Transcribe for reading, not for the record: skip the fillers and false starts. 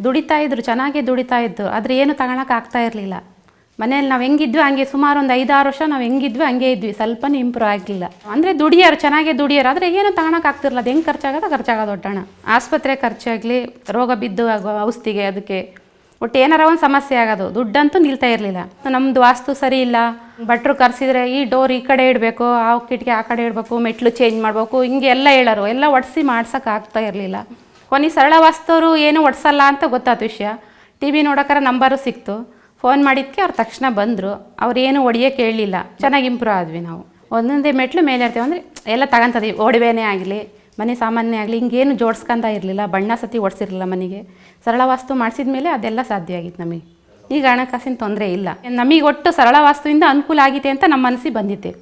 ದುಡಿತಾ ಇದ್ರು, ಚೆನ್ನಾಗೇ ದುಡಿತಾ ಇದ್ದು, ಆದರೆ ಏನು ತಗೊಳಕ್ಕೆ ಆಗ್ತಾ ಇರಲಿಲ್ಲ. ಮನೇಲಿ ನಾವು ಹೆಂಗಿದ್ವಿ ಹಂಗೆ ಸುಮಾರು ಒಂದು 5-6 ವರ್ಷ ನಾವು ಹೆಂಗಿದ್ವಿ ಹಂಗೆ ಇದ್ವಿ, ಸ್ವಲ್ಪನೂ ಇಂಪ್ರೂವ್ ಆಗಲಿಲ್ಲ. ಅಂದರೆ ದುಡಿಯೋರು ಚೆನ್ನಾಗೇ ದುಡಿಯೋರು, ಆದರೆ ಏನು ತಗೊಳಕ್ಕೆ ಆಗ್ತಿರಲ್ಲ. ಅದು ಹೆಂಗೆ ಖರ್ಚಾಗೋದು ದೊಡ್ಡ ಹಣ. ಆಸ್ಪತ್ರೆ ಖರ್ಚಾಗಲಿ, ರೋಗ ಬಿದ್ದು ಆಗೋ ಔಷಧಿಗೆ, ಅದಕ್ಕೆ ಒಟ್ಟು ಏನಾರ ಒಂದು ಸಮಸ್ಯೆ ಆಗೋದು, ದುಡ್ಡಂತೂ ನಿಲ್ತಾ ಇರಲಿಲ್ಲ. ನಮ್ಮದು ವಾಸ್ತು ಸರಿ ಇಲ್ಲ, ಭಟ್ರು ಕರೆಸಿದ್ರೆ ಈ ಡೋರ್ ಈ ಕಡೆ ಇಡಬೇಕು, ಆ ಕಿಟಕಿ ಆ ಕಡೆ ಇಡಬೇಕು, ಮೆಟ್ಲು ಚೇಂಜ್ ಮಾಡಬೇಕು, ಹಿಂಗೆ ಎಲ್ಲ ಹೇಳೋರು. ಎಲ್ಲ ಒಡಿಸಿ ಮಾಡ್ಸೋಕೆ ಆಗ್ತಾ ಇರಲಿಲ್ಲ. ಕೊನೆ ಸರಳ ವಾಸ್ತವರು ಏನು ಒಡ್ಸಲ್ಲ ಅಂತ ಗೊತ್ತಾಯ್ತು ವಿಷಯ. ಟಿ ವಿ ನೋಡೋಕ್ಕಾರ ನಂಬರು ಸಿಕ್ತು, ಫೋನ್ ಮಾಡಿದ್ದಕ್ಕೆ ಅವ್ರು ತಕ್ಷಣ ಬಂದರು. ಅವ್ರು ಏನು ಒಡೆಯೋಕೆ ಹೇಳಲಿಲ್ಲ, ಚೆನ್ನಾಗಿ ಇಂಪ್ರೂವ್ ಆದ್ವಿ ನಾವು. ಒಂದೊಂದೇ ಮೆಟ್ಲು ಮೇಲೆ ಇರ್ತೀವಿ ಅಂದರೆ ಎಲ್ಲ ತಗೊಂತದೀವಿ, ಒಡವೆನೇ ಆಗಲಿ, ಮನೆ ಸಾಮಾನ್ಯ ಆಗಲಿ, ಹಿಂಗೇನು ಜೋಡಿಸ್ಕೊಂತ ಇರಲಿಲ್ಲ. ಬಣ್ಣ ಸತಿ ಓಡಿಸಿರಲಿಲ್ಲ ಮನೆಗೆ. ಸರಳ ವಾಸ್ತು ಮಾಡಿಸಿದ ಮೇಲೆ ಅದೆಲ್ಲ ಸಾಧ್ಯ ಆಗಿತ್ತು ನಮಗೆ. ಈಗ ಹಣಕಾಸಿನ ತೊಂದರೆ ಇಲ್ಲ. ನಮಗೆ ಒಟ್ಟು ಸರಳ ವಾಸ್ತುವಿಂದ ಅನುಕೂಲ ಆಗಿದೆ ಅಂತ ನಮ್ಮ ಮನಸ್ಸಿಗೆ ಬಂದಿತ್ತೆ.